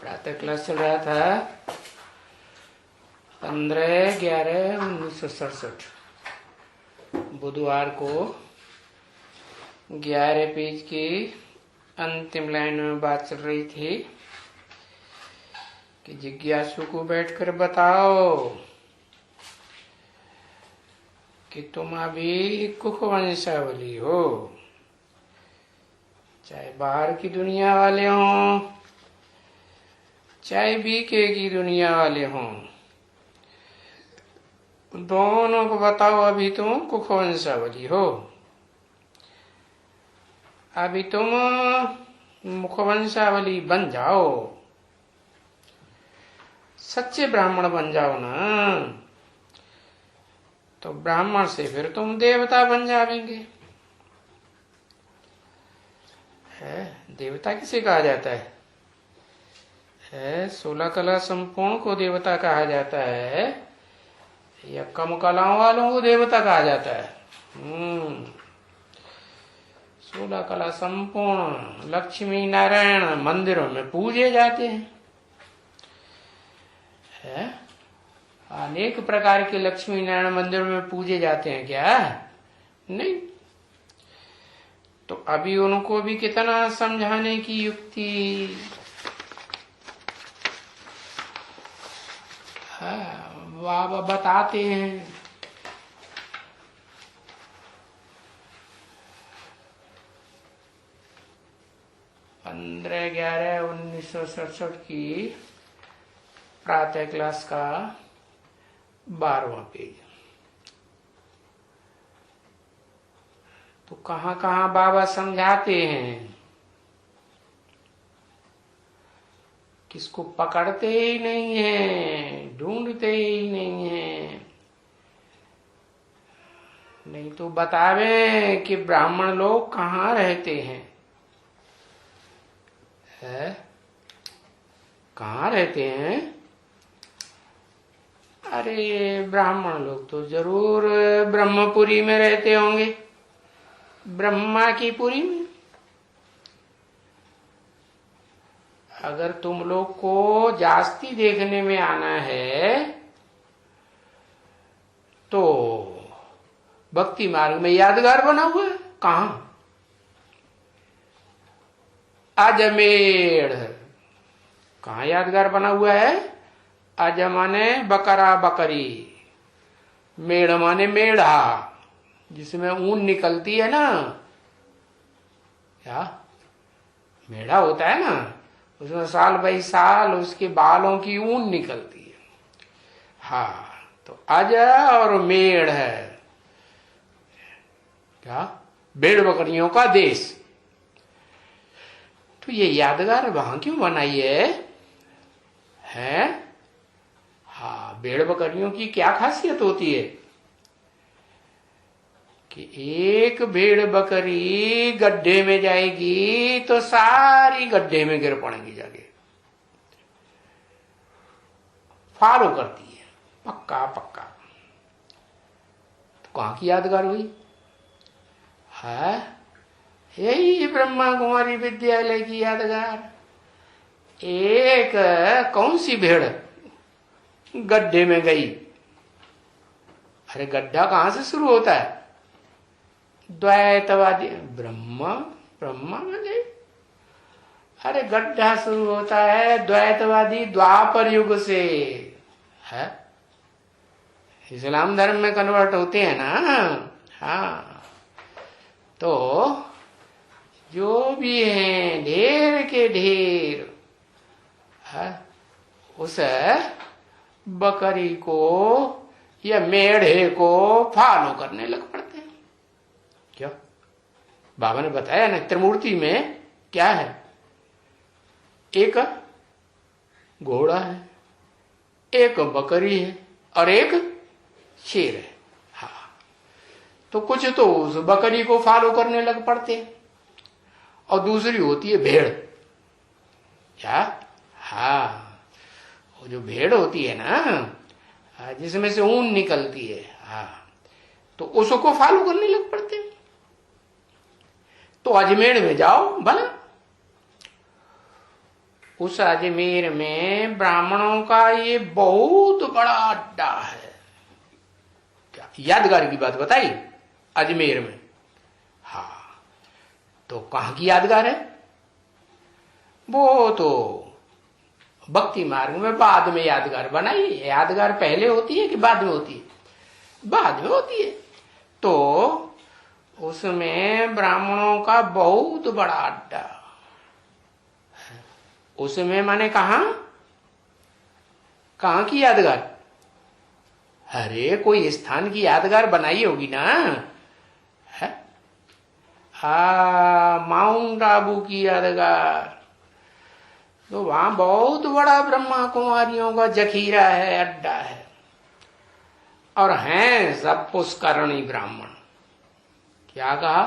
प्रातः क्लास चल रहा था 15/11/1967 बुधवार को 11 पेज की अंतिम लाइन में बात चल रही थी कि जिज्ञासु को बैठकर बताओ कि तुम अभी कुक वंशावली हो, चाहे बाहर की दुनिया वाले हों चाहे बीके की दुनिया वाले हों, दोनों को बताओ अभी तुम कुक वंशावली हो। अभी तुम मुख वंशावली बन जाओ, सच्चे ब्राह्मण बन जाओ ना, तो ब्राह्मण से फिर तुम देवता बन जाएंगे। है देवता किसे कहा जाता है? 16 कला संपूर्ण को देवता कहा जाता है या कम कलाओं वालों को देवता कहा जाता है? 16 कला संपूर्ण लक्ष्मी नारायण मंदिरों में पूजे जाते हैं। अनेक प्रकार के लक्ष्मी नारायण मंदिरों में पूजे जाते हैं क्या? नहीं। तो अभी उनको भी कितना समझाने की युक्ति, बाबा बताते हैं। पंद्रह 11/1967 की प्रातः क्लास का 12वां पेज। तो कहां कहां बाबा समझाते हैं, किसको पकड़ते ही नहीं है, ढूंढते ही नहीं है। नहीं तो बतावे कि ब्राह्मण लोग कहाँ रहते हैं, कहाँ रहते हैं? अरे ब्राह्मण लोग तो जरूर ब्रह्मपुरी में रहते होंगे, ब्रह्मा की पुरी में। अगर तुम लोग को जास्ती देखने में आना है तो भक्ति मार्ग में यादगार बना हुआ है। कहां? अजमेर। कहां यादगार बना हुआ है? अज माने बकरा बकरी, मेढ़ माने मेढ़ा, जिसमें ऊन निकलती है ना, क्या मेढ़ा होता है ना, उसमें साल बाई साल उसके बालों की ऊन निकलती है। हाँ, तो अज और मेढ़ है क्या? भेड़ बकरियों का देश। तो ये यादगार वहां क्यों बनाई है? हाँ, भेड़ बकरियों की क्या खासियत होती है कि एक भेड़ बकरी गड्ढे में जाएगी तो सारी गड्ढे में गिर पड़ेंगी, जाके फॉलो करती है पक्का पक्का। तो कहां की यादगार हुई है? यही ब्रह्मा कुमारी विद्यालय की यादगार। एक कौन सी भेड़ गड्ढे में गई? अरे गड्ढा कहां से शुरू होता है? द्वैतवादी ब्रह्मा में गई। अरे गड्ढा शुरू होता है द्वैतवादी द्वापर युग से। है इस्लाम धर्म में कन्वर्ट होते हैं ना। हाँ, तो जो भी हैं ढेर के ढेर उस बकरी को या मेढ़े को फॉलो करने लग पड़ते हैं। क्या बाबा ने बताया ना, त्रिमूर्ति में क्या है? एक घोड़ा है, एक बकरी है और एक शेर है। हाँ, तो कुछ तो उस बकरी को फॉलो करने लग पड़ते हैं और दूसरी होती है भेड़। क्या? हाँ, वो जो भेड़ होती है ना, जिसमें से ऊन निकलती है, हाँ, तो उसको फॉलो करने लग पड़ते हैं। तो अजमेर में जाओ भला, उस अजमेर में ब्राह्मणों का ये बहुत बड़ा अड्डा है। क्या यादगार की बात बताई अजमेर में? हाँ, तो कहां की यादगार है? वो तो भक्ति मार्ग में बाद में यादगार बनाई। यादगार पहले होती है कि बाद में होती है? बाद में होती है। तो उसमें ब्राह्मणों का बहुत बड़ा अड्डा। उसमें माने कहां की यादगार? अरे कोई स्थान की यादगार बनाई होगी ना, है? माउंट आबू की यादगार। तो वहां बहुत बड़ा ब्रह्मा कुमारियों का जखीरा है, अड्डा है, और हैं सब पुष्करणी ब्राह्मण। क्या कहा?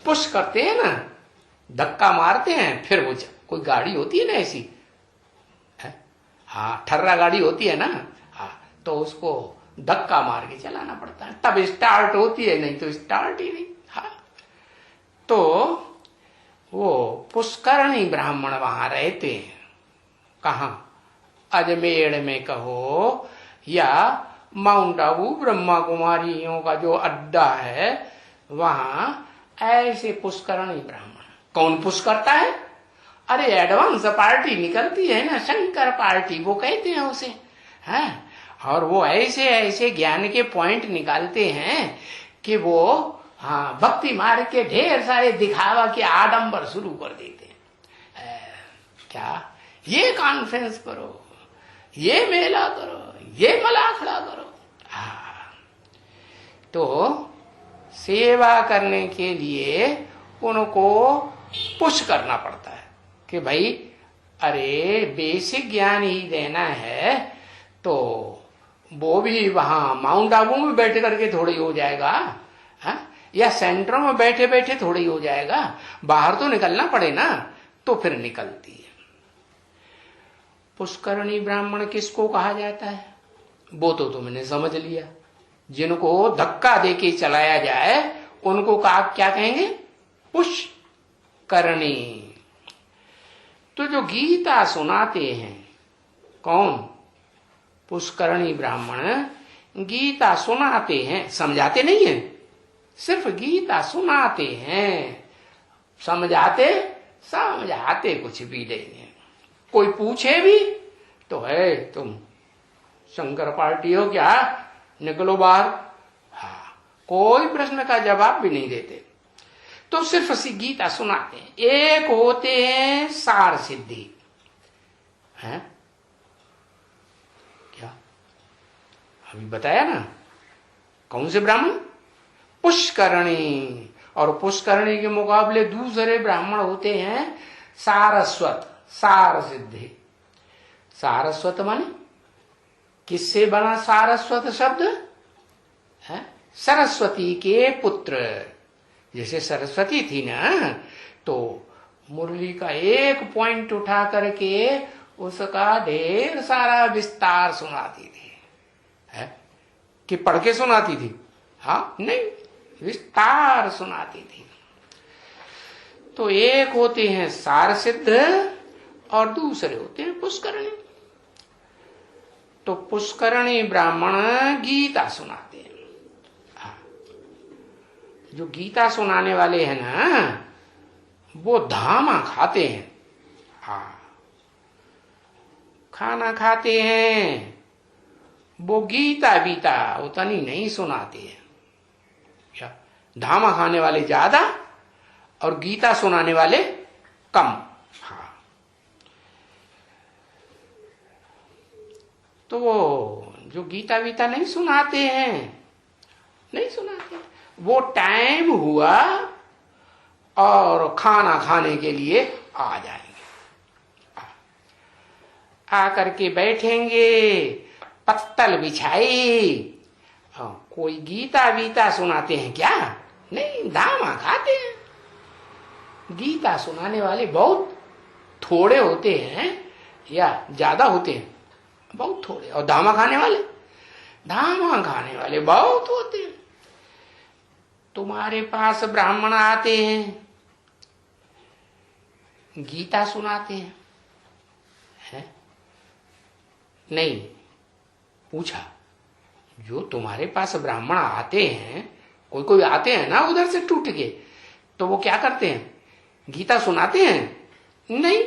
पुश करते हैं ना, धक्का मारते हैं, फिर वो कोई गाड़ी होती है ना ऐसी, है? हाँ, ठर्रा गाड़ी होती है ना, हाँ, तो उसको धक्का मार के चलाना पड़ता है, तब स्टार्ट होती है, नहीं तो स्टार्ट ही नहीं। हाँ, तो वो पुष्करणी ब्राह्मण वहां रहते हैं। कहा? अजमेर में कहो या माउंट आबू ब्रह्मा कुमारियों का जो अड्डा है, वहां ऐसे पुष्करणी ब्राह्मण। कौन पुश करता है? अरे एडवांस पार्टी निकलती है ना, शंकर पार्टी वो कहते हैं उसे, है? और वो ऐसे ऐसे ज्ञान के पॉइंट निकालते हैं कि वो हाँ भक्ति मार्ग के ढेर सारे दिखावा के आडंबर शुरू कर देते हैं। क्या ये कॉन्फ्रेंस करो, ये मेला करो, ये मलाखड़ा करो। हाँ, तो सेवा करने के लिए उनको पुश करना पड़ता है कि भाई अरे बेसिक ज्ञान ही देना है, तो वो भी वहां माउंट आबू में बैठ करके थोड़ी हो जाएगा, है? या सेंटर में बैठे बैठे थोड़ी हो जाएगा, बाहर तो निकलना पड़े ना। तो फिर निकलती है। पुष्करणी ब्राह्मण किसको कहा जाता है? वो तो तुमने समझ लिया। जिनको धक्का देके चलाया जाए उनको क्या कहेंगे? पुष्करणी। तो जो गीता सुनाते हैं कौन? पुष्करणी ब्राह्मण गीता सुनाते हैं, समझाते नहीं है, सिर्फ गीता सुनाते हैं। समझाते कुछ भी नहीं है। कोई पूछे भी तो है तुम शंकर पार्टी हो क्या, निकलो बाहर। हाँ, कोई प्रश्न का जवाब भी नहीं देते। तो सिर्फ गीता सुनाते हैं। एक होते हैं सार सिद्धि, है क्या? अभी बताया ना कौन से ब्राह्मण? पुष्करणी। और पुष्करणी के मुकाबले दूसरे ब्राह्मण होते हैं सारस्वत, सार सिद्धि। सारस्वत माने किससे बना सारस्वत शब्द? है सरस्वती के पुत्र। जैसे सरस्वती थी ना, तो मुरली का एक पॉइंट उठा करके उसका ढेर सारा विस्तार सुनाती थी, है कि पढ़ के सुनाती थी? हाँ नहीं, विस्तार सुनाती थी। तो एक होते हैं सार सिद्ध और दूसरे होते हैं पुष्करणी। तो पुष्करणी ब्राह्मण गीता सुनाते हैं। हाँ, जो गीता सुनाने वाले हैं ना, वो धामा खाते हैं। हाँ, खाना खाते हैं। वो गीता बीता उतनी नहीं सुनाते हैं। धामा खाने वाले ज्यादा और गीता सुनाने वाले कम। हाँ, तो वो जो गीता वीता नहीं सुनाते हैं, वो टाइम हुआ और खाना खाने के लिए आ जाएंगे। आकर के बैठेंगे, पत्तल बिछाई। कोई गीता वीता सुनाते हैं क्या? नहीं, धामा खाते हैं। गीता सुनाने वाले बहुत थोड़े होते हैं या ज्यादा होते हैं? बहुत थोड़े। और धामा खाने वाले बहुत होते हैं। तुम्हारे पास ब्राह्मण आते हैं, गीता सुनाते हैं, है? नहीं, पूछा जो तुम्हारे पास ब्राह्मण आते हैं, कोई कोई आते हैं ना उधर से टूट के, तो वो क्या करते हैं? गीता सुनाते हैं? नहीं,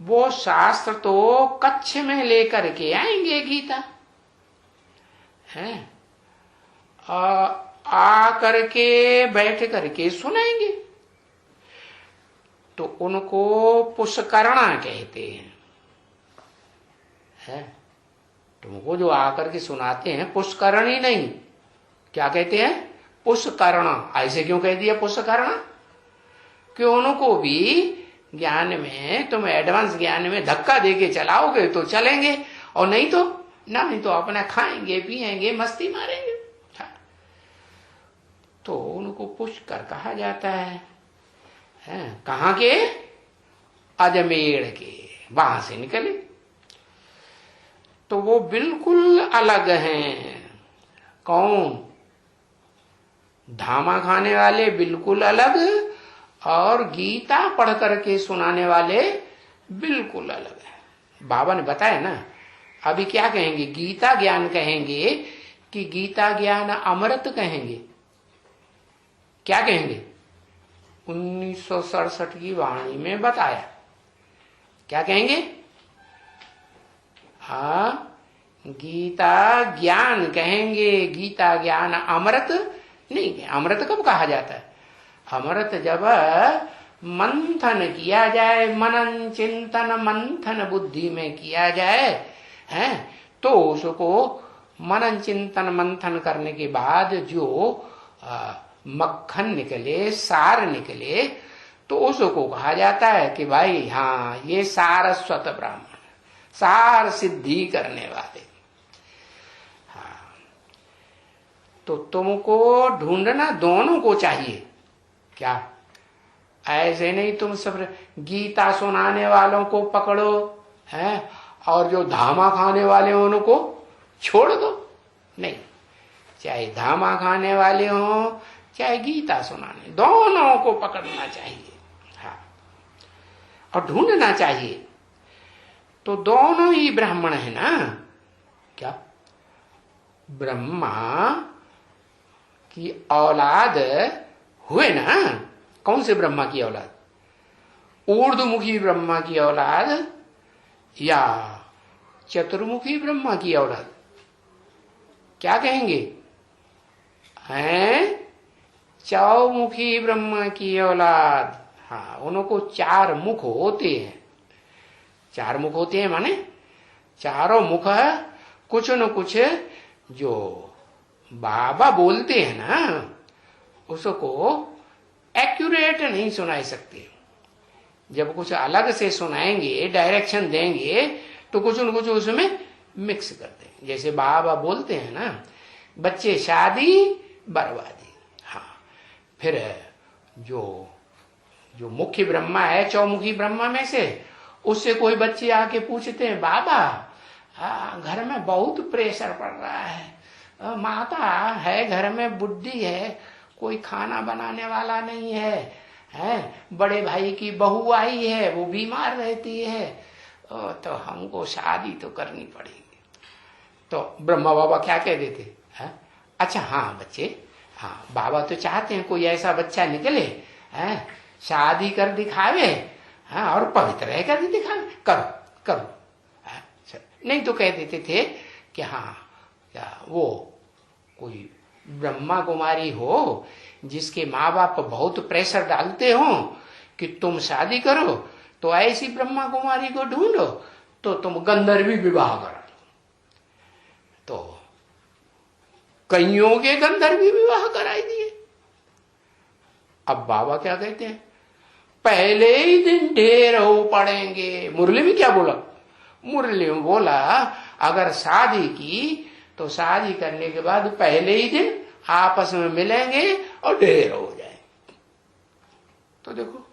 वो शास्त्र तो कच्छ में लेकर के आएंगे गीता, है? आ करके बैठ करके सुनाएंगे, तो उनको पुष्करणा कहते हैं, है? तुमको जो आकर के सुनाते हैं पुष्करणी नहीं, क्या कहते हैं? पुष्करणा। ऐसे क्यों कह दिया पुष्करणा? कि उनको भी ज्ञान में, तुम एडवांस ज्ञान में धक्का देके चलाओगे तो चलेंगे, और नहीं तो अपना खाएंगे पिएंगे मस्ती मारेंगे। तो उनको पुष्कर कहा जाता है। कहाँ के? अजमेर के, वहां से निकले। तो वो बिल्कुल अलग हैं। कौन? धामा खाने वाले बिल्कुल अलग, और गीता पढ़ करके सुनाने वाले बिल्कुल अलग है। बाबा ने बताया ना, अभी क्या कहेंगे? गीता ज्ञान कहेंगे कि गीता ज्ञान अमृत कहेंगे? क्या कहेंगे? 1967 की वाणी में बताया, क्या कहेंगे? गीता ज्ञान कहेंगे, गीता ज्ञान अमृत नहीं। अमृत कब कहा जाता है? अमृत जब मंथन किया जाए, मनन चिंतन मंथन बुद्धि में किया जाए, है, तो उसको मनन चिंतन मंथन करने के बाद जो मक्खन निकले, सार निकले, तो उसको कहा जाता है कि भाई हाँ, ये सारस्वत ब्राह्मण, सार सिद्धि करने वाले। हाँ, तो तुमको ढूंढना दोनों को चाहिए। क्या? ऐसे नहीं तुम सब गीता सुनाने वालों को पकड़ो, है, और जो धामा खाने वाले उनको छोड़ दो। नहीं, चाहे धामा खाने वाले हो चाहे गीता सुनाने, दोनों को पकड़ना चाहिए। हाँ, और ढूंढना चाहिए। तो दोनों ही ब्राह्मण है ना। क्या? ब्रह्मा की औलाद हुए ना। कौन से ब्रह्मा की औलाद? ऊर्ध्वमुखी ब्रह्मा की औलाद या चतुर्मुखी ब्रह्मा की औलाद? क्या कहेंगे? हैं? चौमुखी ब्रह्मा की औलाद। हाँ, उनको 4 मुख होते हैं। 4 मुख होते हैं माने चारों मुख कुछ न कुछ जो बाबा बोलते हैं ना, उसको एक्यूरेट नहीं सुनाई सकते। जब कुछ अलग से सुनाएंगे, डायरेक्शन देंगे, तो कुछ न कुछ उसमें मिक्स करते हैं। जैसे बाबा बोलते हैं ना, बच्चे शादी बर्बादी। हाँ, फिर जो मुख्य ब्रह्मा है चौमुखी ब्रह्मा में से, उससे कोई बच्चे आके पूछते हैं, बाबा घर में बहुत प्रेशर पड़ रहा है, माता है घर में बुढ़ी है, कोई खाना बनाने वाला नहीं है, बड़े भाई की बहू आई है, वो बीमार रहती है, तो हमको शादी तो करनी पड़ेगी। तो ब्रह्मा बाबा क्या कह देते हैं? अच्छा हाँ बच्चे, हाँ बाबा तो चाहते हैं कोई ऐसा बच्चा निकले, शादी कर दिखावे, और पवित्र रह कर दिखावे, करो। नहीं तो कह देते थे कि हाँ वो कोई ब्रह्मा कुमारी हो जिसके माँ बाप बहुत प्रेशर डालते हो कि तुम शादी करो, तो ऐसी ब्रह्मा कुमारी को ढूंढो, तो तुम गंधर्वी विवाह करा दो। तो कईयों के गंधर्वी विवाह कराई दिए। अब बाबा क्या कहते हैं? पहले ही दिन ढेर हो पड़ेंगे। मुरली में क्या बोला? मुरली में बोला अगर शादी की तो शादी करने के बाद पहले ही दिन आपस में मिलेंगे और ढेर हो जाए। तो देखो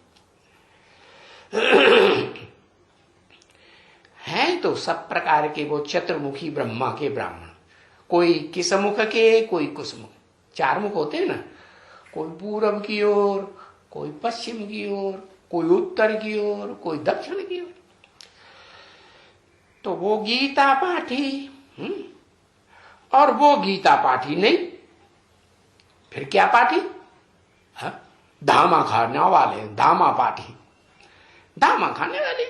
हैं तो सब प्रकार के वो चतुर्मुखी ब्रह्मा के ब्राह्मण, कोई किस मुख के, कोई कुछ मुख, 4 मुख होते हैं ना, कोई पूरब की ओर, कोई पश्चिम की ओर, कोई उत्तर की ओर, कोई दक्षिण की ओर। तो वो गीता पाठी, और वो गीता पाठी नहीं, फिर क्या पाठी? धामा खाने वाले, धामा पाठी, धामा खाने वाले।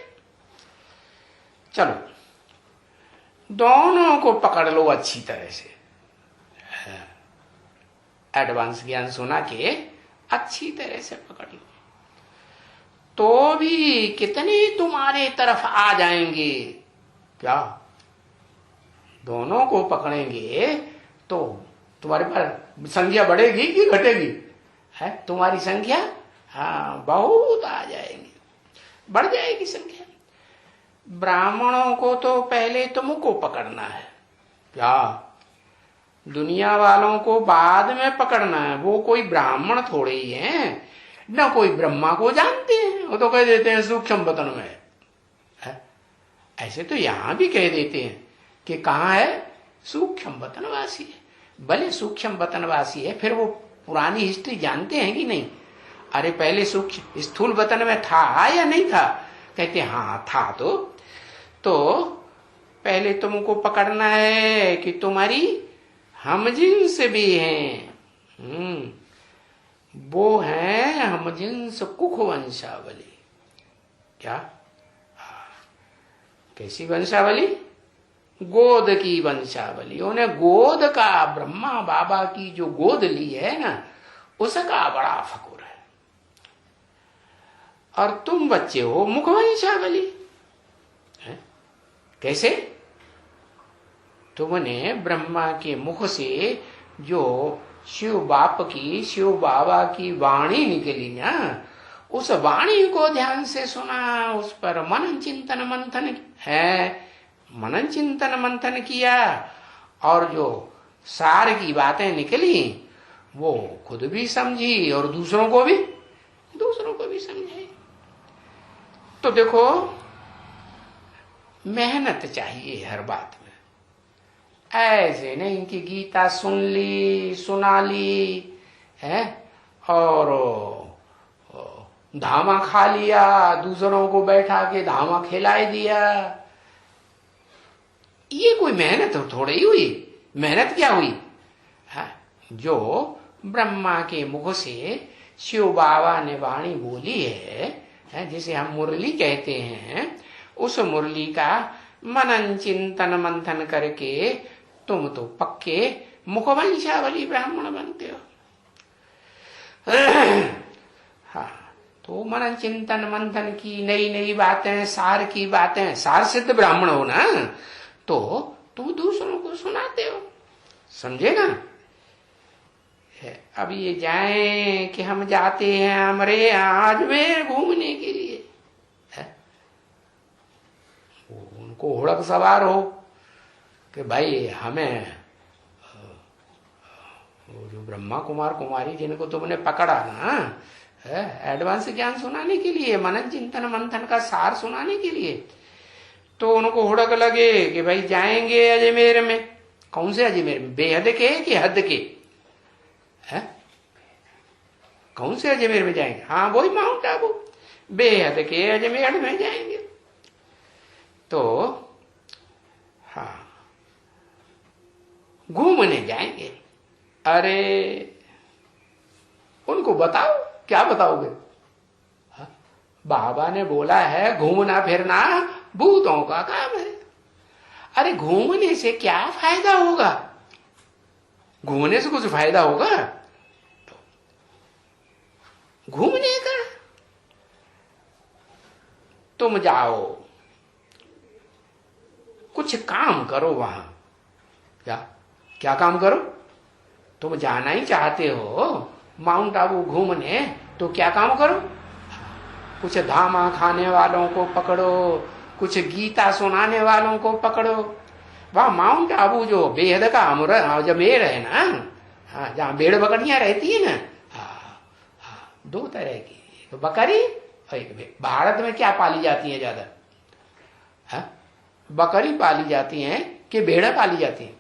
चलो दोनों को पकड़ लो अच्छी तरह से, एडवांस ज्ञान सुना के अच्छी तरह से पकड़ लो, तो भी कितने तुम्हारे तरफ आ जाएंगे। क्या दोनों को पकड़ेंगे तो तुम्हारे पास संख्या बढ़ेगी कि घटेगी? है तुम्हारी संख्या, हाँ बहुत आ जाएंगी, बढ़ जाएगी संख्या। ब्राह्मणों को तो पहले तुमको पकड़ना है, क्या दुनिया वालों को बाद में पकड़ना है। वो कोई ब्राह्मण थोड़े ही हैं, न कोई ब्रह्मा को जानते हैं, वो तो कह देते हैं सूक्ष्म वतन में है। ऐसे तो यहां भी कह देते हैं कि कहाँ है, सूक्ष्म वतनवासी है। भले सूक्ष्म वतनवासी है, फिर वो पुरानी हिस्ट्री जानते हैं कि नहीं? अरे पहले सूक्ष्म स्थूल वतन में था या नहीं था? कहते हाँ था। तो पहले तुमको पकड़ना है कि तुम्हारी हमजिन्स भी हैं, वो है हमजिन्स कुख वंशावली। क्या? कैसी वंशावली? गोद की वंशावली। उन्हें गोद का, ब्रह्मा बाबा की जो गोद ली है ना, उसका बड़ा फकुर है। और तुम बच्चे हो मुख वंशावली। कैसे? तुमने ब्रह्मा के मुख से जो शिव बाप की, शिव बाबा की वाणी निकली ना, उस वाणी को ध्यान से सुना, उस पर मनन चिंतन मंथन है, मनन चिंतन मंथन किया, और जो सार की बातें निकली वो खुद भी समझी और दूसरों को भी समझाई। तो देखो मेहनत चाहिए हर बात में, ऐसे नहीं कि गीता सुन ली, सुना ली है और धामा खा लिया, दूसरों को बैठा के धामा खिलाई दिया। ये कोई मेहनत थोड़ी ही हुई। मेहनत क्या हुई? जो ब्रह्मा के मुख से शिव बाबा ने वाणी बोली है, जिसे हम मुरली कहते हैं, उस मुरली का मनन चिंतन मंथन करके तुम तो पक्के मुखवंशावली ब्राह्मण बनते हो। हाँ, तो मनन चिंतन मंथन की नई नई बातें, सार की बातें, सार सिद्ध ब्राह्मण हो ना, तो तुम दूसरों को सुनाते हो। समझे ना? अब ये जाएं कि हम जाते हैं हमारे अजमेर घूमने के लिए, उनको हुड़क सवार हो कि भाई हमें जो ब्रह्मा कुमार कुमारी जिनको तुमने पकड़ा ना, एडवांस ज्ञान सुनाने के लिए, मनन चिंतन मंथन का सार सुनाने के लिए, तो उनको हुड़क लगे कि भाई जाएंगे अजमेर में। कौन से अजमेर में? बेहद के कि हद के? है कौन से अजमेर में जाएंगे? हाँ वही माउंट आबू, बेहद के अजमेर में जाएंगे। तो हाँ घूमने जाएंगे। अरे उनको बताओ, क्या बताओगे? बाबा ने बोला है घूमना फिरना भूतों का काम है। अरे घूमने से क्या फायदा होगा? घूमने से कुछ फायदा होगा? तो घूमने का तुम जाओ, कुछ काम करो वहां। क्या काम करो? तुम जाना ही चाहते हो माउंट आबू घूमने, तो क्या काम करो? कुछ धामा खाने वालों को पकड़ो, कुछ गीता सुनाने वालों को पकड़ो। वहां माउंट आबू जो बेहद का अजमेर है ना, हाँ जहाँ भेड़ बकरियां रहती है ना, हाँ, दो तरह की, एक बकरी और एक भेड़। भारत में क्या पाली जाती है ज्यादा? बकरी पाली जाती है कि भेड़ पाली जाती है?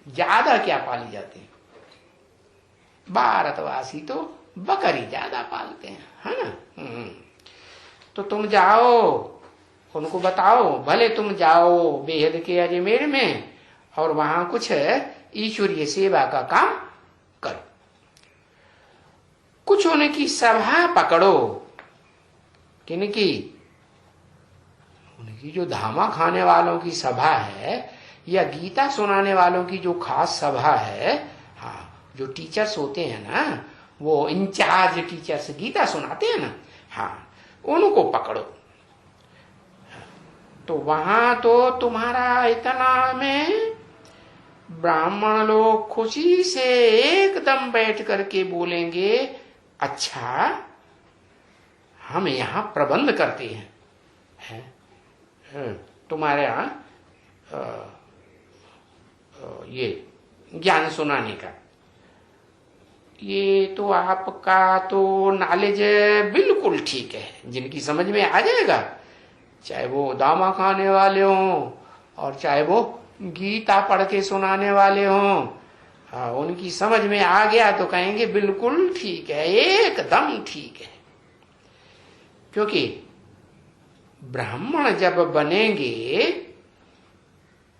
ज्यादा क्या पाली जाती है? भारतवासी तो बकरी ज्यादा पालते हैं, है ना। तो तुम जाओ उनको बताओ, भले तुम जाओ बेहद के अजमेर में और वहां कुछ ईश्वरीय सेवा का काम करो। कुछ उनकी सभा पकड़ो, किनकी? उनकी जो धामा खाने वालों की सभा है या गीता सुनाने वालों की जो खास सभा है, हाँ, जो टीचर्स होते हैं ना, वो इंचार्ज टीचर्स गीता सुनाते हैं ना, हाँ, उनको पकड़ो। तो वहां तो तुम्हारा इतना में ब्राह्मण लोग खुशी से एकदम बैठ करके बोलेंगे, अच्छा हम यहां प्रबंध करते हैं, तुम्हारे यहां ये ज्ञान सुनाने का। ये तो आपका तो नॉलेज बिल्कुल ठीक है, जिनकी समझ में आ जाएगा, चाहे वो दामा खाने वाले हों और चाहे वो गीता पढ़ के सुनाने वाले हों, हाँ, उनकी समझ में आ गया तो कहेंगे बिल्कुल ठीक है, एकदम ठीक है। क्योंकि ब्राह्मण जब बनेंगे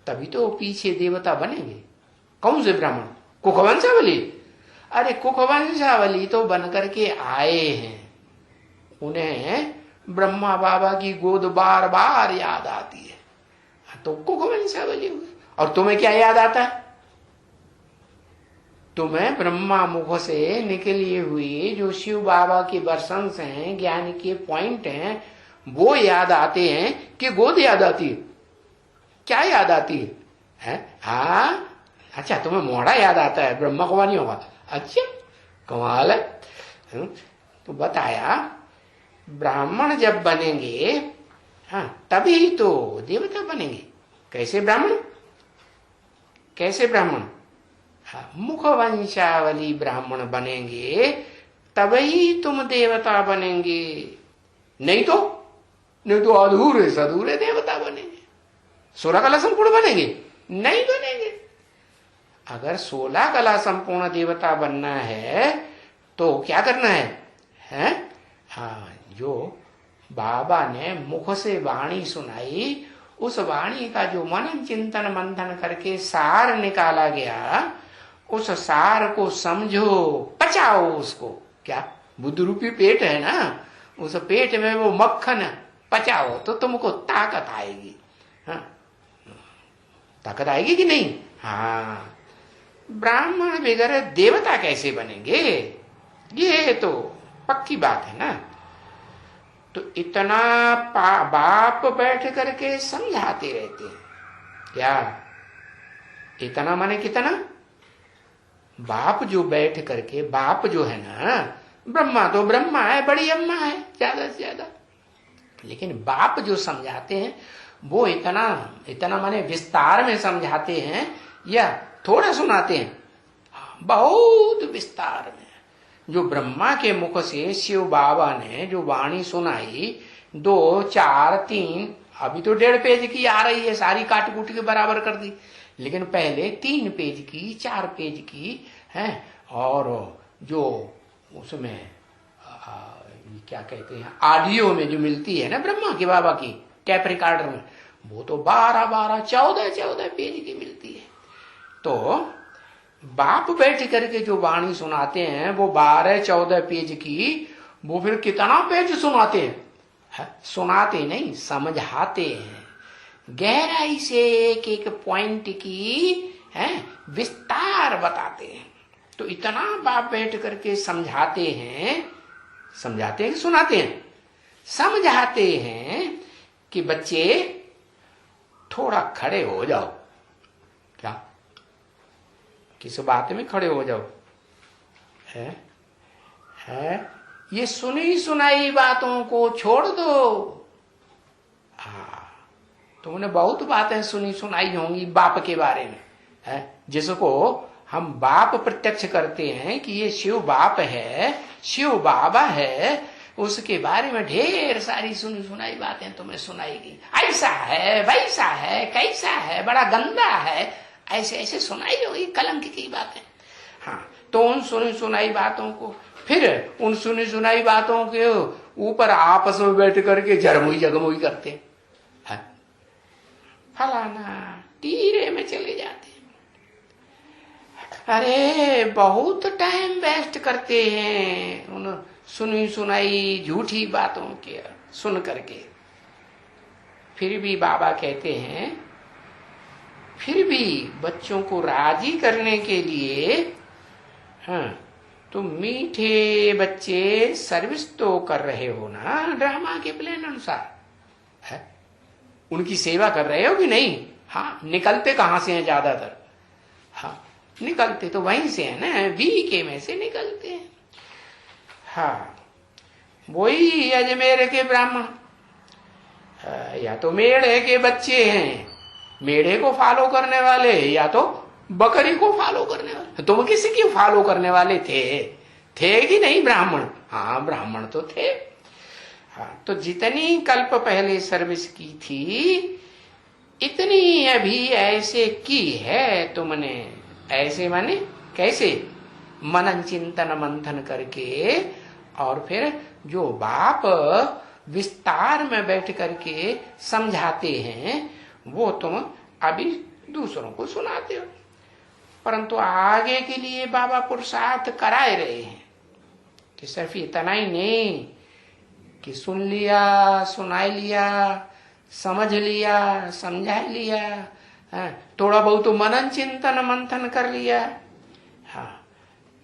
तभी तो पीछे देवता बनेंगे। कौन से ब्राह्मण? कुखवंशावली। अरे कुखवंशावली तो बनकर के आए हैं, उन्हें ब्रह्मा बाबा की गोद बार बार याद आती है, तो कुखवंशावली हुए। और तुम्हें क्या याद आता है? तुम्हें ब्रह्मा मुख से निकली हुई जो शिव बाबा के वर्षंस हैं, ज्ञान के पॉइंट हैं, वो याद आते हैं कि गोद याद आती है? क्या याद आती है? हाँ, अच्छा, तुम्हें मोहड़ा याद आता है, ब्रह्मा को नहीं होगा। अच्छा, कमाल है। तो बताया ब्राह्मण जब बनेंगे, हाँ, तभी तो देवता बनेंगे। कैसे ब्राह्मण? कैसे ब्राह्मण? हाँ, मुखवंशावली ब्राह्मण बनेंगे तभी तुम देवता बनेंगे, नहीं तो अधूरे सधूरे देवता बनेंगे। 16 कला संपूर्ण बनेंगे? नहीं बनेंगे। अगर 16 कला संपूर्ण देवता बनना है तो क्या करना है? हाँ, जो बाबा ने मुख से वाणी सुनाई, उस वाणी का जो मनन चिंतन मंथन करके सार निकाला गया, उस सार को समझो, पचाओ उसको। क्या? बुद्ध रूपी पेट है ना, उस पेट में वो मक्खन पचाओ तो तुमको ताकत आएगी। हाँ, ताकत आएगी कि नहीं? हाँ, ब्राह्मण बगैर देवता कैसे बनेंगे? ये तो पक्की बात है ना। तो इतना बाप बैठ करके समझाते रहते हैं। क्या? इतना माने कितना? बाप जो बैठ करके, बाप जो है ना, ब्रह्मा तो ब्रह्मा है, बड़ी अम्मा है ज्यादा से ज्यादा, लेकिन बाप जो समझाते हैं वो इतना माने विस्तार में समझाते हैं या थोड़ा सुनाते हैं? बहुत विस्तार में। जो ब्रह्मा के मुख से शिव बाबा ने जो वाणी सुनाई, 2, 4, 3, अभी तो 1.5 पेज की आ रही है, सारी काट कूट के बराबर कर दी, लेकिन पहले 3 पेज की, 4 पेज की है। और जो उसमें क्या कहते हैं, ऑडियो में जो मिलती है ना ब्रह्मा के बाबा की टैप रिकॉर्डर में, वो तो 12, 14 पेज की मिलती है। तो बाप बैठ करके जो वाणी सुनाते हैं वो 12-14 पेज की, वो फिर कितना पेज सुनाते हैं? सुनाते नहीं, समझाते हैं, गहराई से एक एक पॉइंट की है विस्तार बताते हैं। तो इतना बाप बैठ करके समझाते हैं कि सुनाते हैं? समझाते हैं कि बच्चे थोड़ा खड़े हो जाओ। क्या? किस बात में खड़े हो जाओ? है ये सुनी सुनाई बातों को छोड़ दो। तुमने बहुत बातें सुनी सुनाई होंगी बाप के बारे में, है, जिसको हम बाप प्रत्यक्ष करते हैं कि ये शिव बाप है, शिव बाबा है, उसके बारे में ढेर सारी सुनी सुनाई बातें तुम्हें सुनाएगी। ऐसा है, वैसा है, कैसा है, बड़ा गंदा है, ऐसे ऐसे सुनाई होगी कलंक की बातें। हाँ, तो उन सुनी सुनाई बातों को, फिर उन सुनी सुनाई बातों के ऊपर आपस में बैठ करके झरमुई जगमुई करते। है? फलाना टीरे में चले जाते हैं। अरे बहुत टाइम वेस्ट करते हैं उन सुनी सुनाई झूठी बातों के सुन करके। फिर भी बाबा कहते हैं, फिर भी बच्चों को राजी करने के लिए हाँ, तो मीठे बच्चे सर्विस तो कर रहे हो ना ड्रामा के प्लान अनुसार, है? उनकी सेवा कर रहे हो कि नहीं? हाँ, निकलते कहां से हैं ज्यादातर? हाँ, निकलते तो वहीं से है ना, बीके में से निकलते हैं। हाँ, वही अजमेर के ब्राह्मण या तो मेढ़े के बच्चे हैं, मेढ़े को फॉलो करने वाले, या तो बकरी को फॉलो करने वाले। तुम किसी की फॉलो करने वाले थे कि नहीं ब्राह्मण? हाँ, ब्राह्मण तो थे। हाँ, तो जितनी कल्प पहले सर्विस की थी इतनी अभी ऐसे की है तुमने। ऐसे माने कैसे? मनन चिंतन मंथन करके, और फिर जो बाप विस्तार में बैठ करके समझाते हैं वो तुम अभी दूसरों को सुनाते हो। परंतु आगे के लिए बाबा पुरुषार्थ कराए रहे हैं कि सिर्फ इतना ही नहीं कि सुन लिया, सुनाई लिया, समझ लिया, समझा लिया, थोड़ा बहुत मनन चिंतन मंथन कर लिया। हाँ,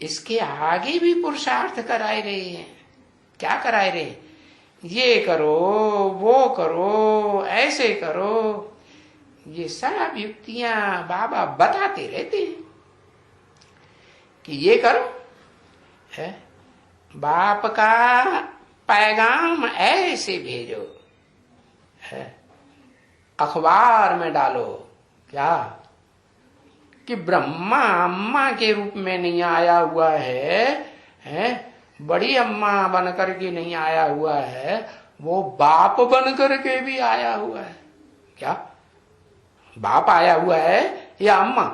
इसके आगे भी पुरुषार्थ कराए रहे हैं। क्या कराए रहे? ये करो, वो करो, ऐसे करो। ये सब युक्तियां बाबा बताते रहते हैं कि ये करो, है? बाप का पैगाम ऐसे भेजो, है? अखबार में डालो क्या कि ब्रह्मा अम्मा के रूप में नहीं आया हुआ है? बड़ी अम्मा बन करके नहीं आया हुआ है, वो बाप बन करके भी आया हुआ है। क्या बाप आया हुआ है या अम्मा?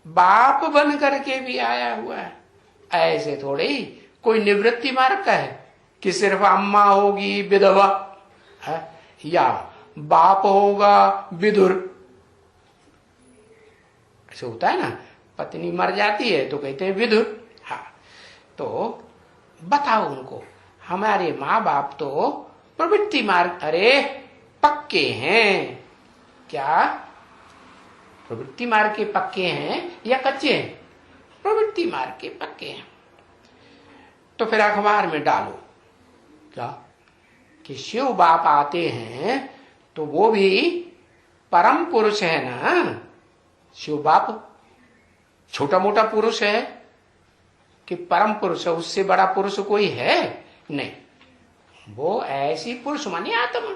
बाप बन करके भी आया हुआ है। ऐसे थोड़े ही कोई निवृत्ति मार्ग का है कि सिर्फ अम्मा होगी विधवा, है? या बाप होगा विधुर। ऐसे होता है ना, पत्नी मर जाती है तो कहते हैं विधुर। हाँ, तो बताओ उनको, हमारे माँ बाप तो प्रवृत्ति मार्ग, अरे पक्के हैं। क्या प्रवृत्ति मार्ग के पक्के हैं या कच्चे हैं? प्रवृत्ति मार्ग के पक्के हैं। तो फिर अखबार में डालो क्या कि शिव बाप आते हैं तो वो भी परम पुरुष है ना। शिव बाप छोटा मोटा पुरुष है कि परम पुरुष है? उससे बड़ा पुरुष कोई है नहीं। वो ऐसी पुरुष मानी आत्मा,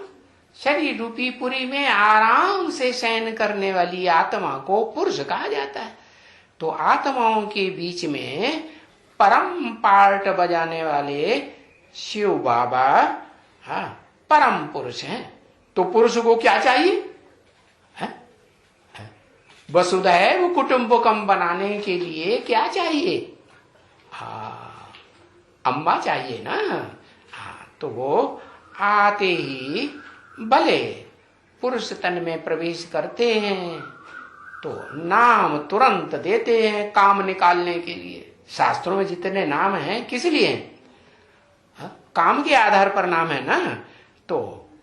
शरीर रूपी पुरी में आराम से शयन करने वाली आत्मा को पुरुष कहा जाता है। तो आत्माओं के बीच में परम पार्ट बजाने वाले शिव बाबा, हाँ, परम पुरुष हैं। तो पुरुष को क्या चाहिए? वसुधैव कुटुंबकम बनाने के लिए क्या चाहिए? हाँ, अम्मा चाहिए ना। हाँ, तो वो आते ही भले पुरुष तन में प्रवेश करते हैं तो नाम तुरंत देते हैं काम निकालने के लिए। शास्त्रों में जितने नाम हैं किस लिए हैं? काम के आधार पर नाम है ना। तो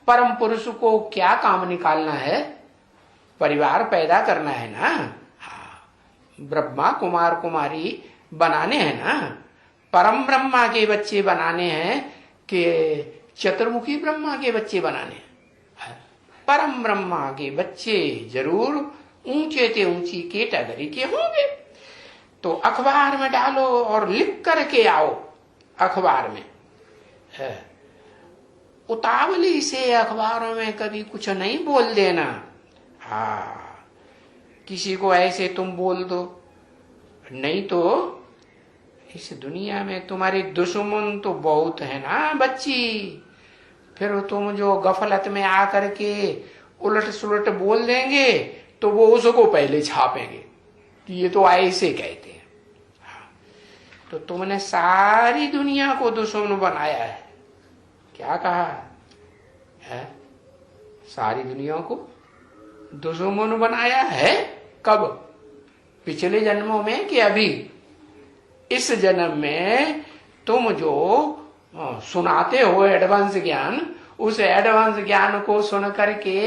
परम पुरुष को क्या काम निकालना है? परिवार पैदा करना है ना। हाँ, ब्रह्मा कुमार कुमारी बनाने हैं ना। परम ब्रह्मा के बच्चे बनाने हैं कि चतुर्मुखी ब्रह्मा के बच्चे बनाने हैं? परम ब्रह्मा के बच्चे जरूर ऊंचे से ऊंची कैटेगरी के होंगे। तो अखबार में डालो और लिख करके आओ अखबार में। उतावली से अखबारों में कभी कुछ नहीं बोल देना। हाँ, किसी को ऐसे तुम बोल दो, नहीं तो इस दुनिया में तुम्हारे दुश्मन तो बहुत है ना बच्ची। फिर तुम जो गफलत में आकर के उलट सुलट बोल देंगे तो वो उसको पहले छापेंगे कि ये तो ऐसे कहते हैं। हाँ, तो तुमने सारी दुनिया को दुश्मन बनाया है। क्या कहा है? सारी दुनिया को दुश्मन बनाया है। कब? पिछले जन्मों में कि अभी? इस जन्म में तुम जो सुनाते हो एडवांस ज्ञान, उस एडवांस ज्ञान को सुन करके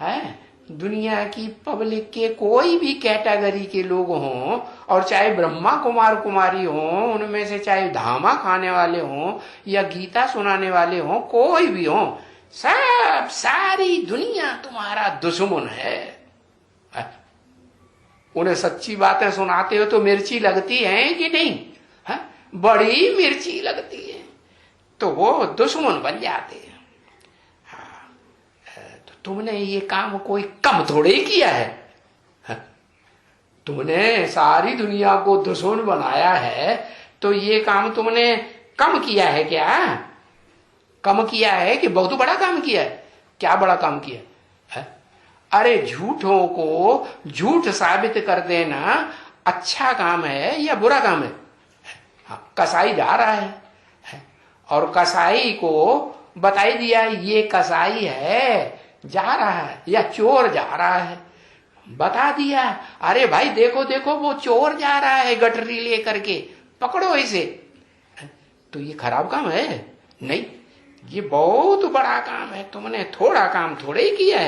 है दुनिया की पब्लिक के कोई भी कैटेगरी के लोग हों, और चाहे ब्रह्मा कुमार कुमारी हों, उनमें से चाहे धामा खाने वाले हों या गीता सुनाने वाले हों, कोई भी हों, सब सारी दुनिया तुम्हारा दुश्मन है। उन्हें सच्ची बातें सुनाते हो तो मिर्ची लगती है कि नहीं? है? बड़ी मिर्ची लगती है, तो वो दुश्मन बन जाते हैं। तो तुमने ये काम कोई कम थोड़े ही किया है। तुमने सारी दुनिया को दुश्मन बनाया है, तो ये काम तुमने कम किया है क्या? कम किया है कि बहुत बड़ा काम किया है? क्या बड़ा काम किया है? अरे झूठों को झूठ साबित कर देना अच्छा काम है या बुरा काम है? कसाई जा रहा है और कसाई को बताई दिया ये कसाई है, जा रहा है, या चोर जा रहा है, बता दिया, अरे भाई देखो देखो वो चोर जा रहा है गठरी लेकर के, पकड़ो इसे। तो ये खराब काम है? नहीं, ये बहुत बड़ा काम है। तुमने थोड़ा काम थोड़े ही किया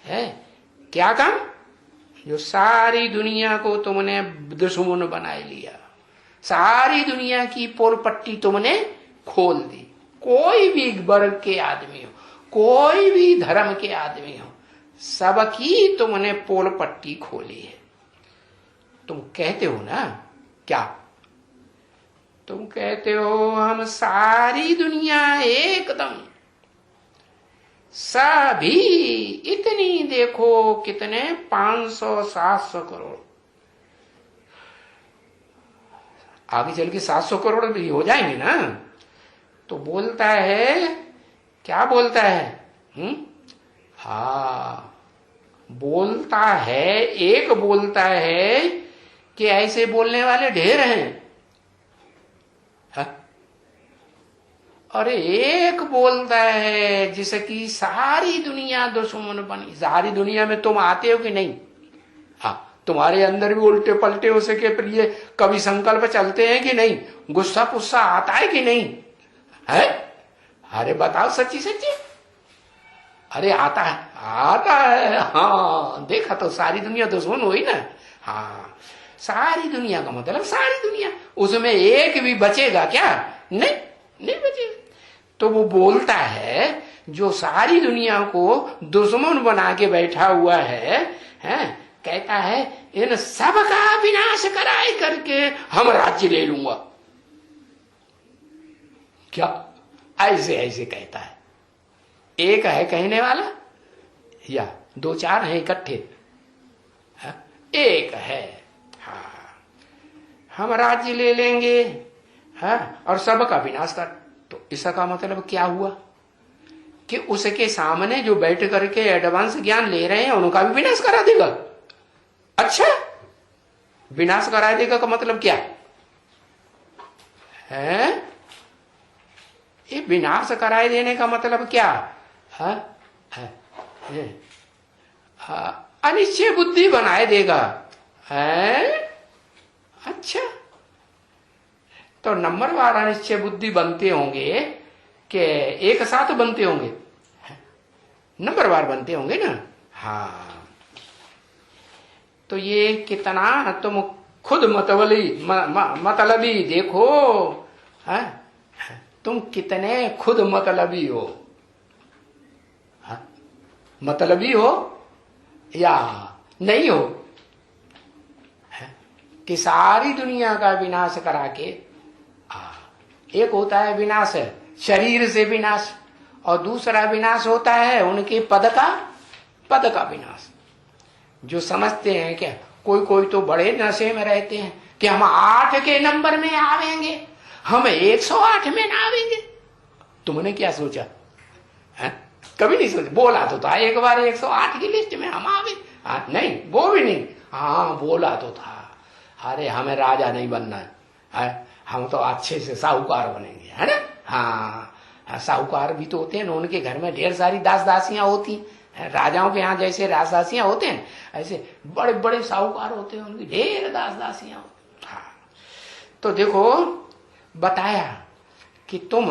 है। क्या काम? जो सारी दुनिया को तुमने दुश्मन बना लिया, सारी दुनिया की पोल पट्टी तुमने खोल दी। कोई भी वर्ग के आदमी हो, कोई भी धर्म के आदमी हो, सबकी तुमने पोल पट्टी खोली है। तुम कहते हो ना, क्या तुम कहते हो? हम सारी दुनिया एकदम सभी, इतनी देखो कितने 500-700 करोड़, आगे चल के 700 करोड़ भी हो जाएंगे ना। तो बोलता है, क्या बोलता है? हाँ, बोलता है, एक बोलता है कि ऐसे बोलने वाले ढेर हैं। अरे एक बोलता है जिसकी सारी दुनिया दुश्मन बनी। सारी दुनिया में तुम आते हो कि नहीं? हाँ, तुम्हारे अंदर भी उल्टे पलटे हो सके प्रिय कभी संकल्प चलते हैं कि नहीं? गुस्सा पुस्सा आता है कि नहीं है? अरे बताओ सच्ची सच्ची। अरे आता है, आता है। हाँ, देखा तो सारी दुनिया दुश्मन हुई ना। हाँ, सारी दुनिया का मतलब सारी दुनिया, उसमें एक भी बचेगा क्या? नहीं, नहीं बचेगा। तो वो बोलता है जो सारी दुनिया को दुश्मन बना के बैठा हुआ है, कहता है इन सब का विनाश कराए करके हम राज्य ले लूंगा। क्या ऐसे ऐसे कहता है? एक है कहने वाला या 2-4 हैं इकट्ठे? एक है, हाँ, हम राज्य ले लेंगे, और सबका विनाश कर। तो इसका मतलब क्या हुआ कि उसके सामने जो बैठ करके एडवांस ज्ञान ले रहे हैं उनका भी विनाश करा देगा। अच्छा, विनाश करा देगा का मतलब क्या है? ये विनाश कराए देने का मतलब क्या है? अनिश्चय बुद्धि बनाए देगा है। अच्छा, तो नंबरवार अनिश्चय बुद्धि बनते होंगे कि एक साथ बनते होंगे? नंबरवार बनते होंगे ना। हाँ, तो ये कितना तुम खुद मतलबी देखो, है? तुम कितने खुद मतलबी हो। मतलबी हो या नहीं हो, कि सारी दुनिया का विनाश करा के। एक होता है विनाश शरीर से विनाश, और दूसरा विनाश होता है उनके पद का विनाश। जो समझते हैं क्या, कोई तो बड़े नशे में रहते हैं कि हम 8 के नंबर में आवेंगे, हम 108 में ना आवेंगे। तुमने क्या सोचा है? कभी नहीं सोचा। बोला तो था एक बार 108 की लिस्ट में हम आवे। नहीं, वो भी नहीं। हाँ, बोला तो था, अरे हमें राजा नहीं बनना है, हम तो अच्छे से साहूकार बनेंगे, है ना। हाँ, साहूकार भी तो होते हैं ना, उनके घर में ढेर सारी दास दासियां होती राजाओं के यहाँ जैसे राज दासियां होते हैं, ऐसे बड़े बड़े साहूकार होते हैं, उनकी ढेर दास दासियां होती। हाँ, तो देखो बताया कि तुम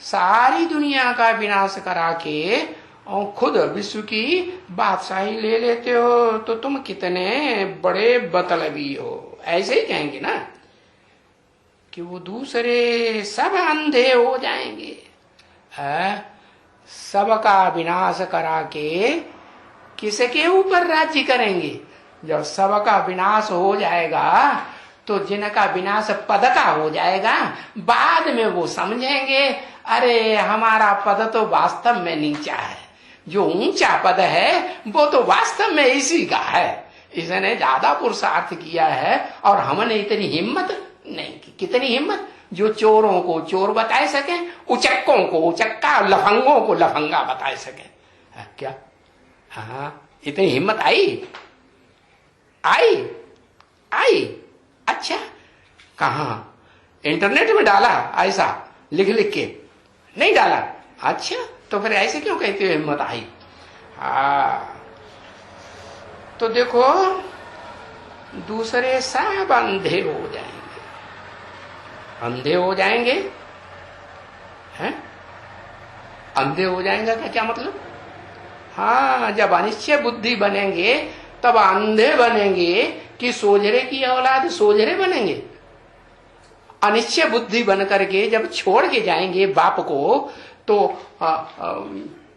सारी दुनिया का विनाश करा के और खुद विश्व की बादशाही ले लेते हो, तो तुम कितने बड़े बतलबी हो। ऐसे ही कहेंगे ना कि वो दूसरे सब अंधे हो जाएंगे, सबका विनाश करा के किसके ऊपर राज्य करेंगे। जब सबका विनाश हो जाएगा तो जिनका विनाश पद का हो जाएगा, बाद में वो समझेंगे अरे हमारा पद तो वास्तव में नीचा है, जो ऊंचा पद है वो तो वास्तव में इसी का है, इसने ज्यादा पुरुषार्थ किया है और हमने इतनी हिम्मत नहीं की। कितनी हिम्मत, जो चोरों को चोर बताए सके, उचक्कों को उचक्का, लफंगों को लफंगा बताए सके। क्या हाँ इतनी हिम्मत आई आई आई? अच्छा, कहा इंटरनेट में डाला ऐसा लिख लिख के? नहीं डाला। अच्छा, तो फिर ऐसे क्यों कहते हो हिम्मत आई? तो देखो दूसरे सब अंधे हो जाएंगे, अंधे हो जाएंगे हैं? अंधे हो जाएंगे का क्या मतलब? हाँ, जब अनिश्चय बुद्धि बनेंगे तब अंधे बनेंगे कि सोझरे की औलाद सोझरे बनेंगे। अनिश्चय बुद्धि बन करके जब छोड़ के जाएंगे बाप को, तो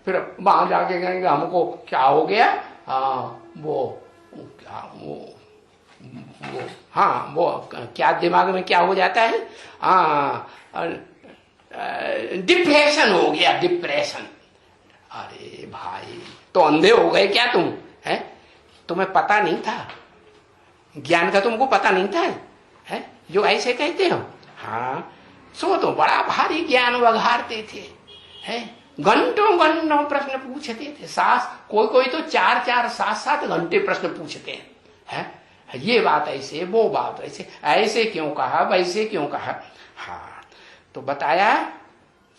फिर वहां जाके कहेंगे हमको क्या हो गया, वो क्या दिमाग में क्या हो जाता है, डिप्रेशन हो गया, डिप्रेशन। अरे भाई, तो अंधे हो गए क्या तुम? है तुम्हें पता नहीं था, ज्ञान का तुमको पता नहीं था है जो ऐसे कहते हो? हाँ, सो तो बड़ा भारी ज्ञान वघारते थे, है घंटों घंटों प्रश्न पूछते थे। कोई तो 4-4 7-7 घंटे प्रश्न पूछते हैं, ये बात ऐसे, वो बात ऐसे, ऐसे क्यों कहा, वैसे क्यों कहा। हाँ, तो बताया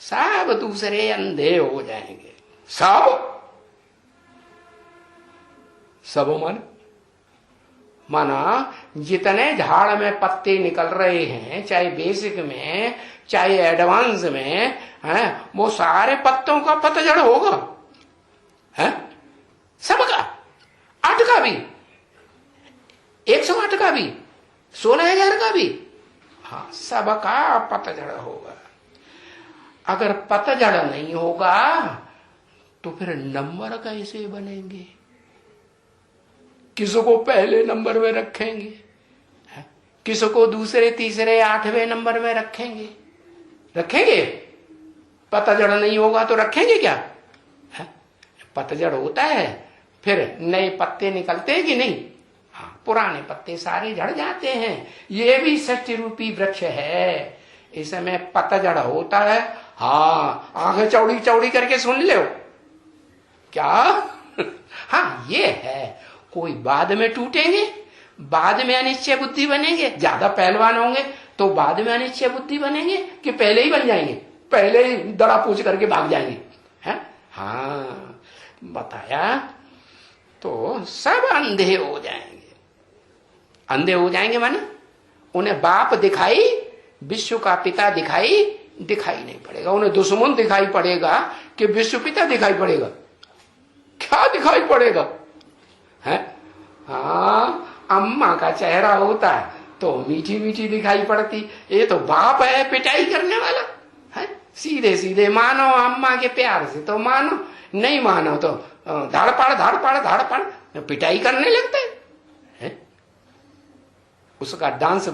सब दूसरे अंधे हो जाएंगे। सब माना जितने झाड़ में पत्ते निकल रहे हैं, चाहे बेसिक में चाहे एडवांस में, है वो सारे पत्तों का पतझड़ होगा, है सबका। 8 का भी, 108 का भी, 16,000 का भी, हाँ सबका पतझड़ होगा। अगर पतझड़ नहीं होगा तो फिर नंबर कैसे बनेंगे? किसको पहले नंबर में रखेंगे, किसको दूसरे तीसरे 8वें नंबर में रखेंगे? रखेंगे? पतझड़ नहीं होगा तो रखेंगे क्या? पतझड़ होता है फिर नए पत्ते निकलते हैं कि नहीं? हाँ, पुराने पत्ते सारे झड़ जाते हैं। ये भी सत्य रूपी वृक्ष है, इसमें पतझड़ होता है। हाँ, आंखें चौड़ी चौड़ी करके सुन लो क्या? हाँ, ये है। कोई बाद में टूटेंगे, बाद में अनिश्चय बुद्धि बनेंगे, ज्यादा पहलवान होंगे तो बाद में अनिश्चय बुद्धि बनेंगे कि पहले ही बन जाएंगे, पहले ही दड़ा पूछ करके भाग जाएंगे, है? हाँ, बताया तो सब अंधे हो जाएंगे। अंधे हो जाएंगे माने उन्हें बाप दिखाई, विश्व का पिता दिखाई नहीं पड़ेगा। उन्हें दुश्मन दिखाई पड़ेगा कि विश्व पिता दिखाई पड़ेगा? क्या दिखाई पड़ेगा, है? हाँ, अम्मा का चेहरा होता तो मीठी मीठी दिखाई पड़ती, ये तो बाप है पिटाई करने वाला, है? सीधे सीधे मानो अम्मा के प्यार से तो मानो, नहीं मानो तो धाड़ पिटाई करने लगते हैं। उसका डांस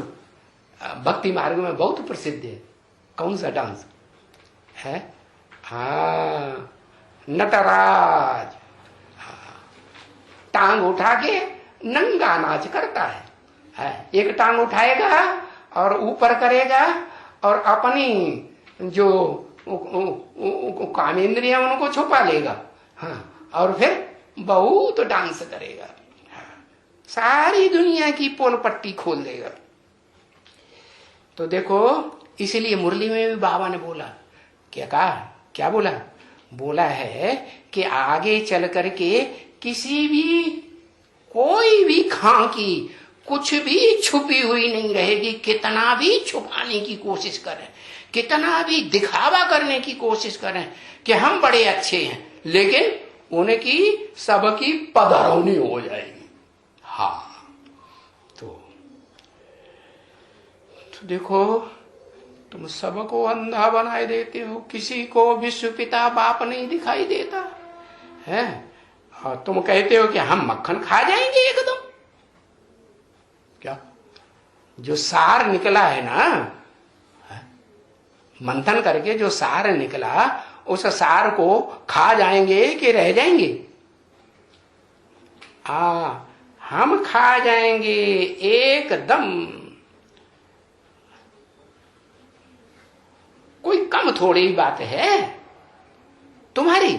भक्ति मार्ग में बहुत प्रसिद्ध है। कौन सा डांस है? हाँ, नटराज टांग उठा के नंगा नाच करता है। एक टांग उठाएगा और ऊपर करेगा और अपनी जो कामेंद्रियां उनको छुपा लेगा, हाँ, और फिर बहुत डांस करेगा, हाँ, सारी दुनिया की पोल पट्टी खोल देगा। तो देखो, इसलिए मुरली में भी बाबा ने बोला, क्या कहा, क्या बोला? बोला है कि आगे चल करके किसी भी कोई भी खांकी कुछ भी छुपी हुई नहीं रहेगी। कितना भी छुपाने की कोशिश करें, कितना भी दिखावा करने की कोशिश करें कि हम बड़े अच्छे हैं, लेकिन उनकी सबकी पधरौनी हो जाएगी। हाँ, तो देखो, तुम सबको अंधा बनाए देते हो, किसी को विश्व पिता बाप नहीं दिखाई देता है। और तुम कहते हो कि हम मक्खन खा जाएंगे एकदम। क्या जो सार निकला है ना, मंथन करके जो सार निकला, उस सार को खा जाएंगे कि रह जाएंगे? हम खा जाएंगे एकदम। कोई कम थोड़ी बात है तुम्हारी,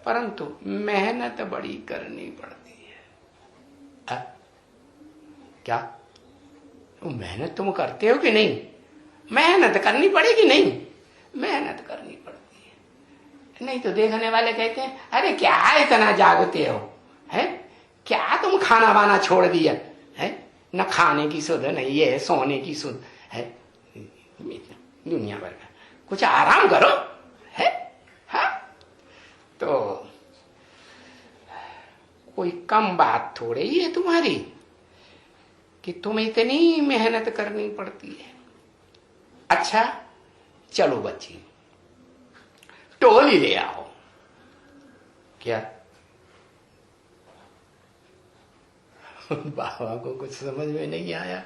परंतु मेहनत बड़ी करनी पड़ती है। क्या मेहनत तुम करते हो कि नहीं? मेहनत करनी पड़ेगी, नहीं मेहनत करनी पड़ती है। नहीं तो देखने वाले कहते हैं, अरे क्या इतना जागते हो, है क्या तुम खाना वाना छोड़ दिया है, न खाने की सुध, न ये सोने की सुध है, दुनिया भर का, कुछ आराम करो है। हाँ, तो कोई कम बात थोड़ी ही है तुम्हारी कि तुम्हें इतनी मेहनत करनी पड़ती है। अच्छा चलो बच्ची, टोली ले आओ। क्या बाबा को कुछ समझ में नहीं आया?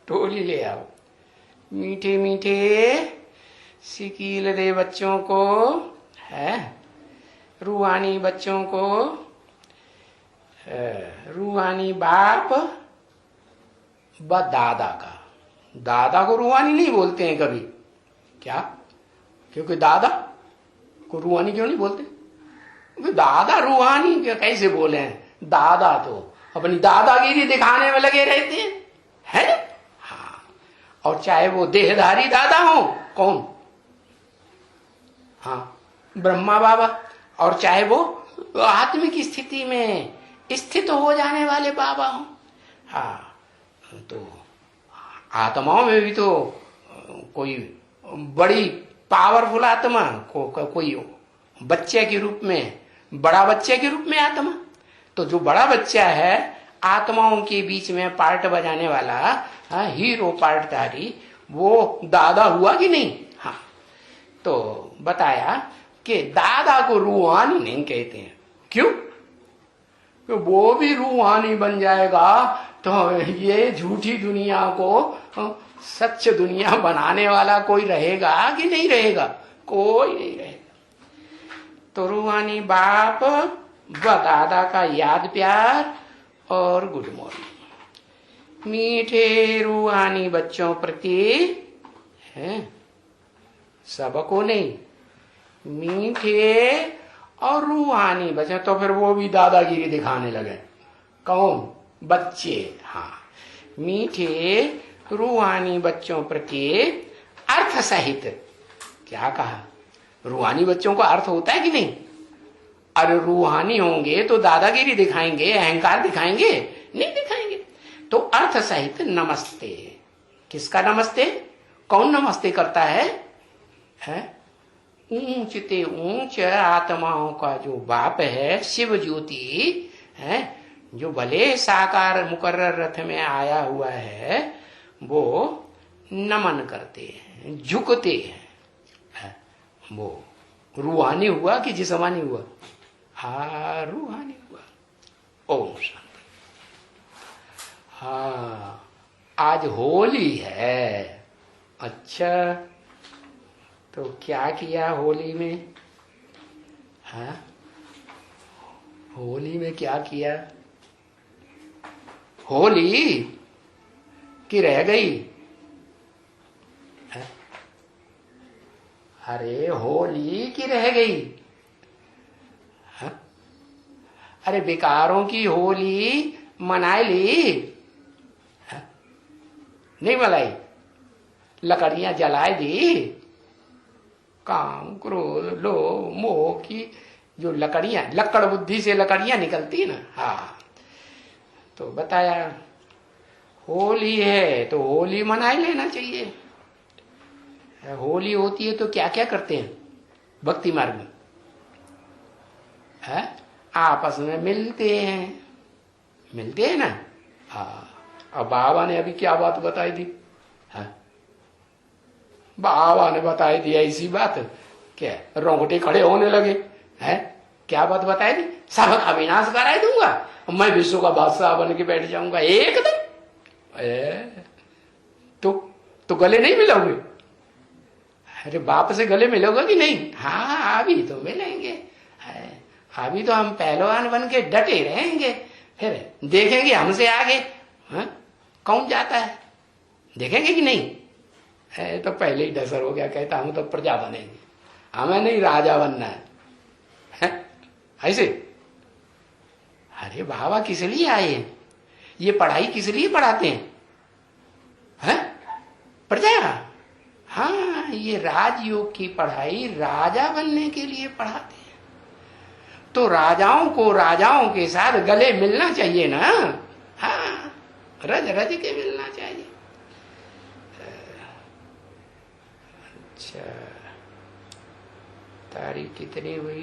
टोली ले आओ, मीठे मीठे सिकील दे बच्चों को, है रूहानी बच्चों को, रूहानी बाप व दादा का। दादा को रूहानी नहीं बोलते हैं कभी, क्या? क्योंकि दादा को रूहानी क्यों नहीं बोलते? क्योंकि दादा रूहानी कैसे बोले हैं? दादा तो अपनी दादागिरी दिखाने में लगे रहते हैं, है ना? हाँ, और चाहे वो देहधारी दादा हो, कौन? हाँ, ब्रह्मा बाबा, और चाहे वो आत्मिक स्थिति में स्थित हो जाने वाले बाबा हो। हाँ, तो आत्माओं में भी तो कोई बड़ी पावरफुल आत्मा कोई बच्चे के रूप में, बड़ा बच्चे के रूप में आत्मा। तो जो बड़ा बच्चा है, आत्माओं के बीच में पार्ट बजाने वाला, हीरो पार्टधारी, वो दादा हुआ कि नहीं? हाँ, तो बताया कि दादा को रूहानी नहीं कहते हैं। क्यों? कि वो भी रूहानी बन जाएगा तो ये झूठी दुनिया को सच्च दुनिया बनाने वाला कोई रहेगा कि नहीं रहेगा? कोई नहीं रहेगा। तो रूहानी बाप व दादा का याद प्यार और गुड मॉर्निंग। मीठे रूहानी बच्चों प्रति, है सबको नहीं, मीठे और रूहानी बच्चे। तो फिर वो भी दादागिरी दिखाने लगे। कौन? बच्चे। हाँ, मीठे रूहानी बच्चों प्रति अर्थ सहित। क्या कहा? रूहानी बच्चों का अर्थ होता है कि नहीं? अरे रूहानी होंगे तो दादागिरी दिखाएंगे, अहंकार दिखाएंगे? नहीं दिखाएंगे। तो अर्थ सहित नमस्ते। किसका नमस्ते? कौन नमस्ते करता है? ऊंचते ऊंच आत्माओं का जो बाप है, शिव ज्योति है, जो भले साकार मुकर्रर रथ में आया हुआ है, वो नमन करते हैं, झुकते हैं। वो रूहानी हुआ कि जिस्मानी हुआ? हाँ, रूहानी हुआ। ओम शांति। हाँ, आज होली है। अच्छा, तो क्या किया होली में? हाँ, होली में क्या किया? होली कि रह गई? है? अरे होली की रह गई? है? अरे बेकारों की होली मनाई ली? है? नहीं मलाई? लकड़ियां जलाए दी? काम, क्रोध, लोभ, मोह की जो लकड़ियां, लकड़ बुद्धि से लकड़ियां निकलती ना, हाँ। तो बताया होली है तो होली मना ही लेना चाहिए। होली होती है तो क्या क्या करते हैं भक्ति मार्ग में? है आपस में मिलते हैं ना। हाँ, अब बाबा ने अभी क्या बात बताई थी? हाँ, बाबा ने बताई थी ऐसी बात, क्या रोंगटे खड़े होने लगे हैं। क्या बात बताई थी? सबका विनाश कराई दूंगा, मैं विश्व का बादशाह बन के बैठ जाऊंगा एकदम। तो गले नहीं मिलोगे? अरे बाप से गले मिलोगे कि नहीं? हाँ अभी तो मिलेंगे, अभी तो हम पहलवान बन के डटे रहेंगे, फिर देखेंगे हमसे आगे कौन जाता है, देखेंगे कि नहीं। तो पहले ही डसर हो गया, कहता हम तो प्रजा बनेंगे, हमें नहीं राजा बनना है, ऐसे। अरे बाबा किस लिए आए हैं? ये पढ़ाई किस लिए पढ़ाते हैं? प्रजा, हाँ ये राजयोग की पढ़ाई राजा बनने के लिए पढ़ाते हैं। तो राजाओं को राजाओं के साथ गले मिलना चाहिए ना। हाँ, रज रज के मिलना चाहिए। अच्छा, तारीख कितनी हुई?